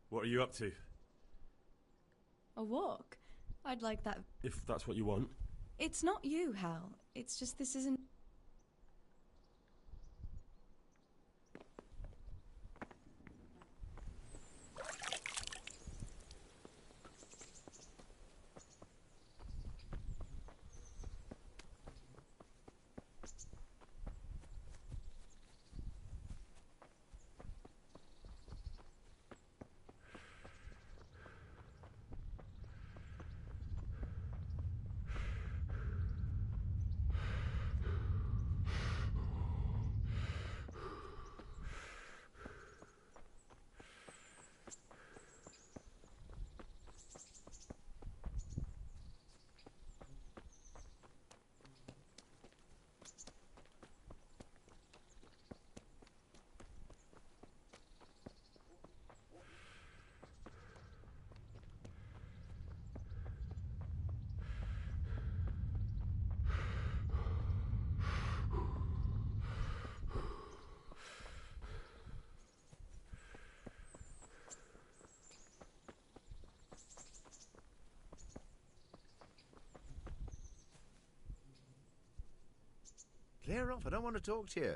[SPEAKER 2] What are you up to?
[SPEAKER 4] A walk? I'd like that.
[SPEAKER 2] If that's what you want.
[SPEAKER 4] It's not you, Hal. It's just this isn't...
[SPEAKER 11] Clear off, I don't want to talk to you.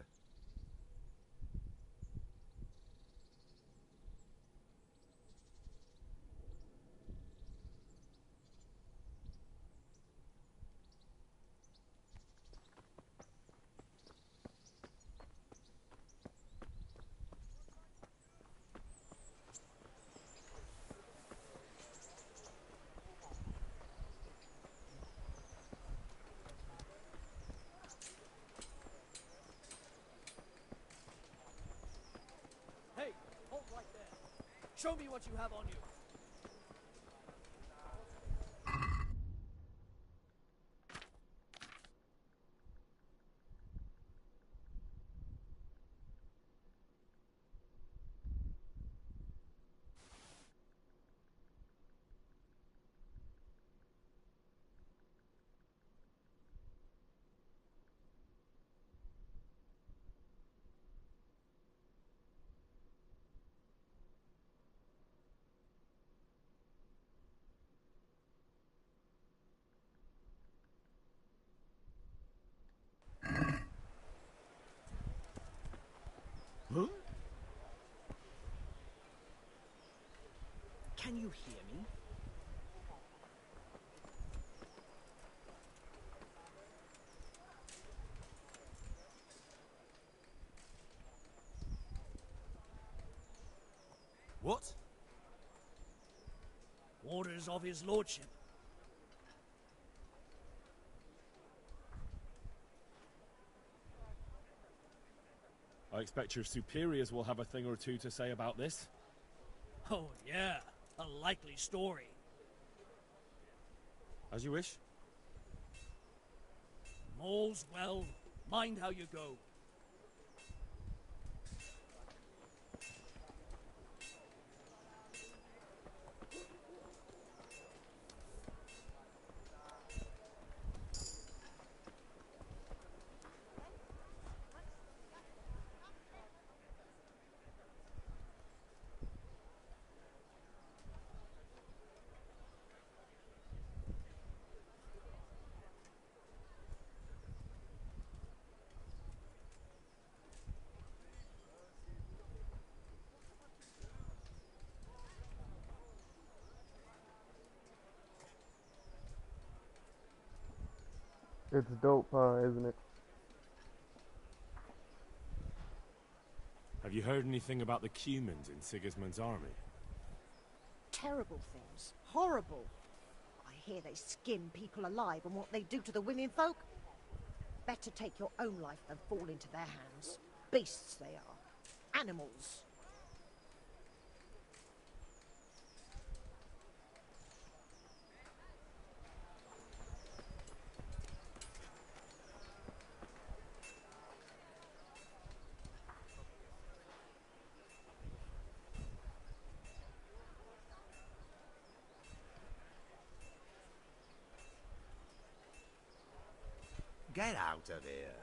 [SPEAKER 14] Show me what you have on you.
[SPEAKER 15] Huh? Can you hear me?
[SPEAKER 14] What? Orders of his lordship.
[SPEAKER 10] I expect your superiors will have a thing or two to say about this.
[SPEAKER 14] Oh, yeah. A likely story.
[SPEAKER 10] As you wish.
[SPEAKER 14] All's well. Mind how you go.
[SPEAKER 3] It's dope, isn't it?
[SPEAKER 10] Have you heard anything about the Cumans in Sigismund's army?
[SPEAKER 8] Terrible things. Horrible. I hear they skin people alive, and what they do to the women folk? Better take your own life than fall into their hands. Beasts they are. Animals.
[SPEAKER 9] Get out of here.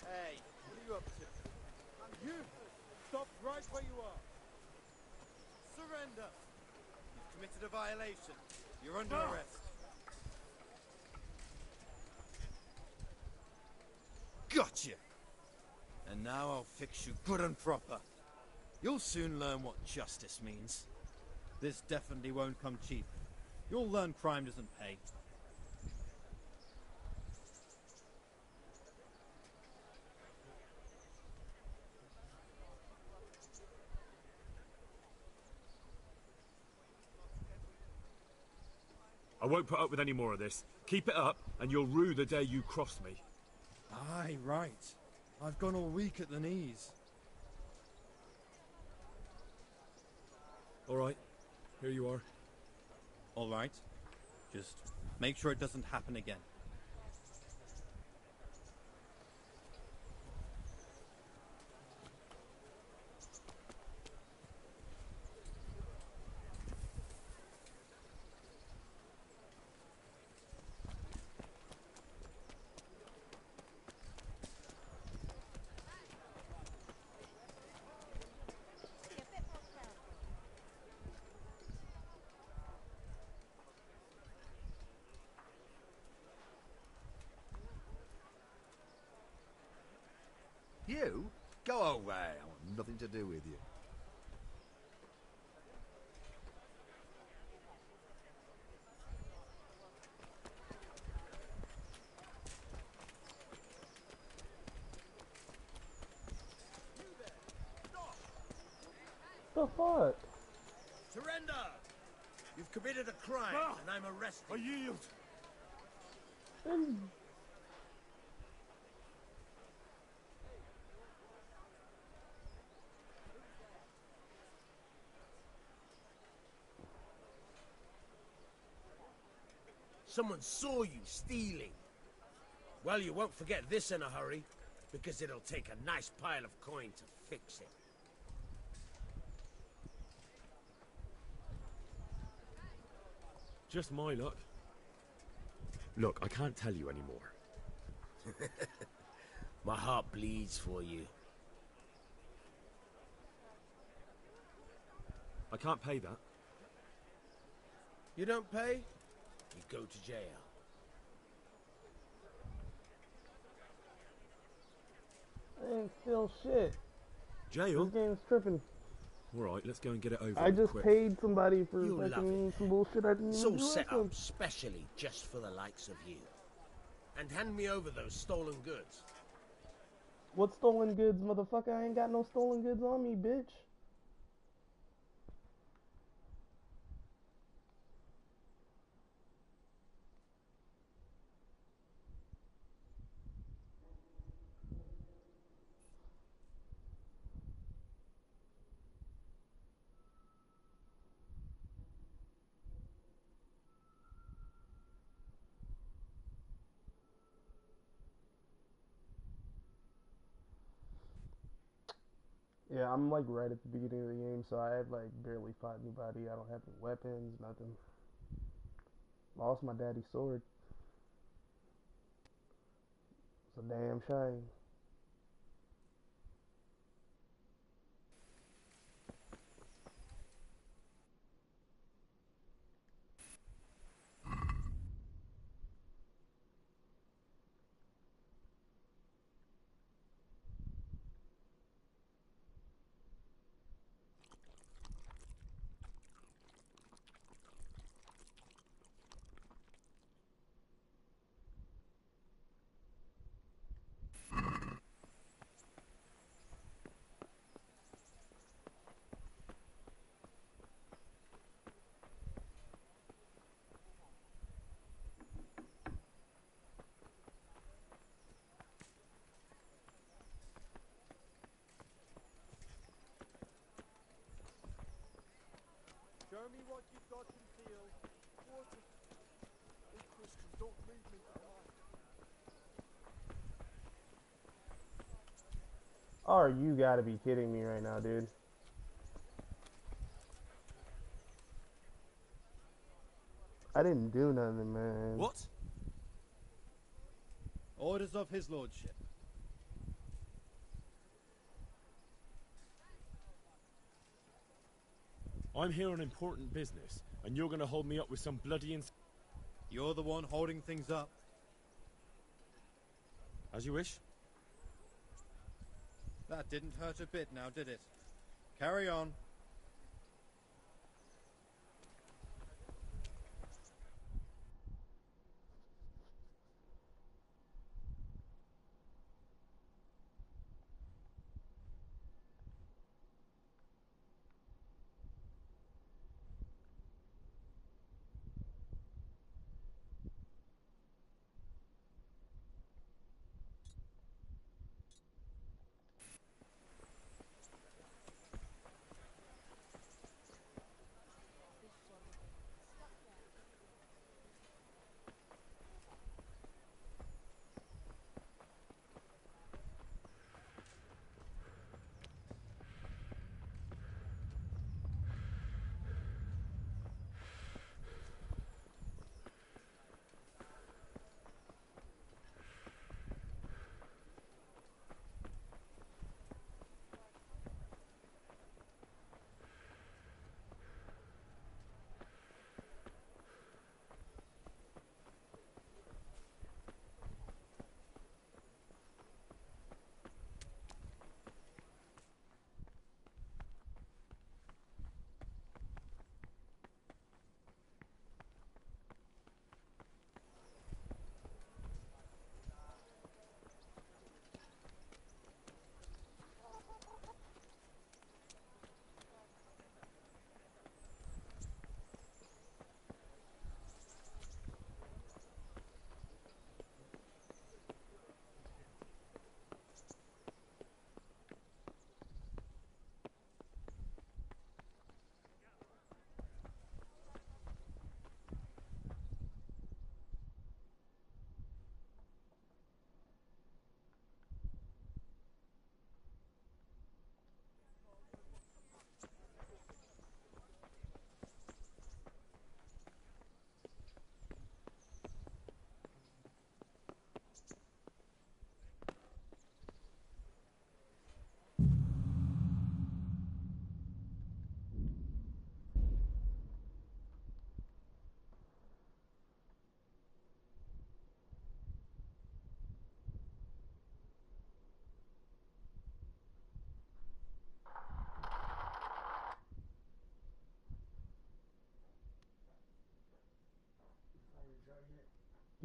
[SPEAKER 11] Hey, what are you up to? You! Stop right where you are. Surrender! You've committed a violation. You're under arrest. Gotcha! And now I'll fix you good and proper. You'll soon learn what justice means. This definitely won't come cheap. You'll learn crime doesn't pay.
[SPEAKER 10] I won't put up with any more of this. Keep it up, and you'll rue the day you crossed me.
[SPEAKER 11] Aye, right. I've gone all weak at the knees.
[SPEAKER 10] All right, here you are.
[SPEAKER 11] All right. Just make sure it doesn't happen again.
[SPEAKER 9] You? Go away. I want nothing to do with you.
[SPEAKER 3] The fuck?
[SPEAKER 1] Surrender! You've committed a crime, and I'm arresting you.
[SPEAKER 2] I yield.
[SPEAKER 1] Someone saw you stealing. Well, you won't forget this in a hurry, because it'll take a nice pile of coin to fix it.
[SPEAKER 2] Just my luck. Look, I can't tell you anymore.
[SPEAKER 1] My heart bleeds for you.
[SPEAKER 2] I can't pay that.
[SPEAKER 1] You don't pay? You go to jail.
[SPEAKER 3] I ain't still shit.
[SPEAKER 2] Jail?
[SPEAKER 3] This game's tripping.
[SPEAKER 2] Alright, let's go and get it over
[SPEAKER 3] I
[SPEAKER 2] with
[SPEAKER 3] just
[SPEAKER 2] quick.
[SPEAKER 3] paid somebody for
[SPEAKER 1] You'll love
[SPEAKER 3] fucking
[SPEAKER 1] it.
[SPEAKER 3] some bullshit I didn't
[SPEAKER 1] It's
[SPEAKER 3] even
[SPEAKER 1] all
[SPEAKER 3] do.
[SPEAKER 1] set
[SPEAKER 3] Awesome.
[SPEAKER 1] up specially just for the likes of you. And hand me over those stolen goods.
[SPEAKER 3] What stolen goods, motherfucker? I ain't got no stolen goods on me, bitch. Yeah, I'm like right at the beginning of the game, so I have like barely fought anybody. I don't have any weapons, nothing. Lost my daddy's sword. It's a damn shame.
[SPEAKER 2] Show me what you've got concealed. Water. Hey, Christian, don't leave me behind.
[SPEAKER 3] Oh, you gotta be kidding me right now, dude. I didn't do nothing, man.
[SPEAKER 11] What? Orders of his lordship.
[SPEAKER 2] I'm here on important business, and you're gonna hold me up with some bloody
[SPEAKER 11] You're the one holding things up.
[SPEAKER 2] As you wish.
[SPEAKER 11] That didn't hurt a bit now, did it? Carry on.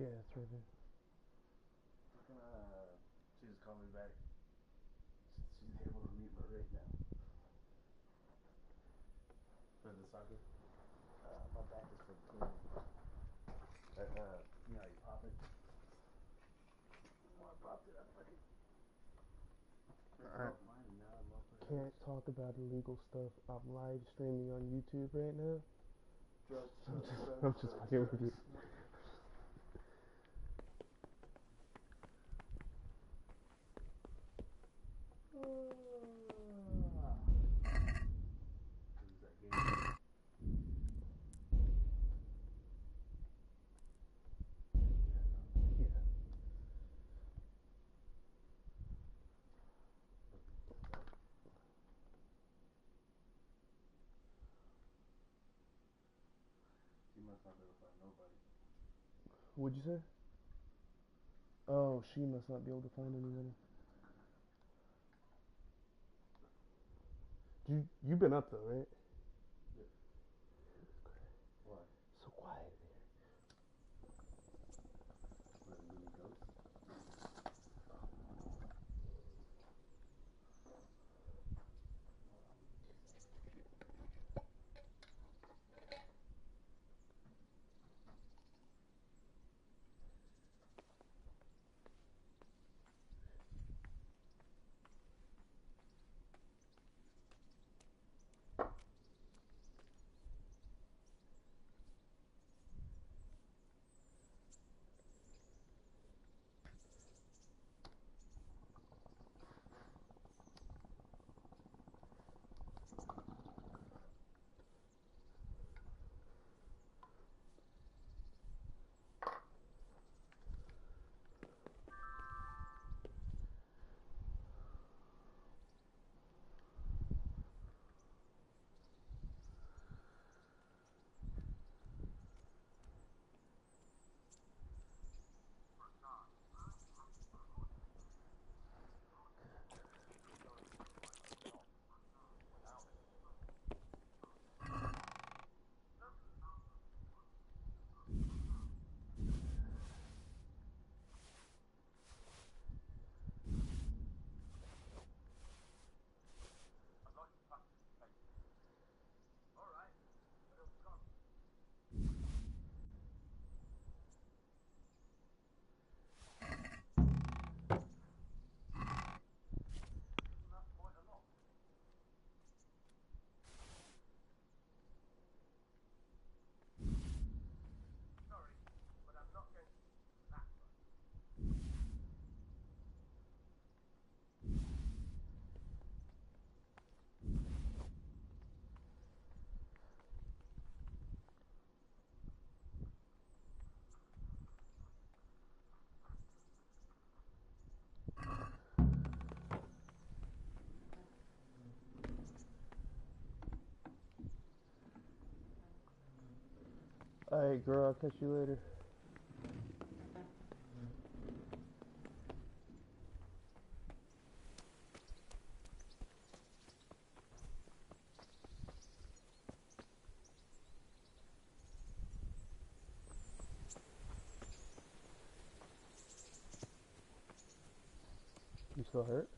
[SPEAKER 3] Yeah, it's right there.
[SPEAKER 16] She just called me back. She's able to meet me right now. For the soccer? My back is for the team. You know how you pop it? Well, I popped it. I fucking...
[SPEAKER 3] Alright. Can't talk about illegal stuff. I'm live streaming on YouTube right now. I'm just fucking with you.
[SPEAKER 16] She must not be able to find nobody.
[SPEAKER 3] What'd you say? Oh, she must not be able to find anybody. You've been up though, right?
[SPEAKER 16] Yeah. Why?
[SPEAKER 3] So quiet in here.
[SPEAKER 16] What, a mini ghost?
[SPEAKER 3] Alright, girl, I'll catch you later. You still hurt?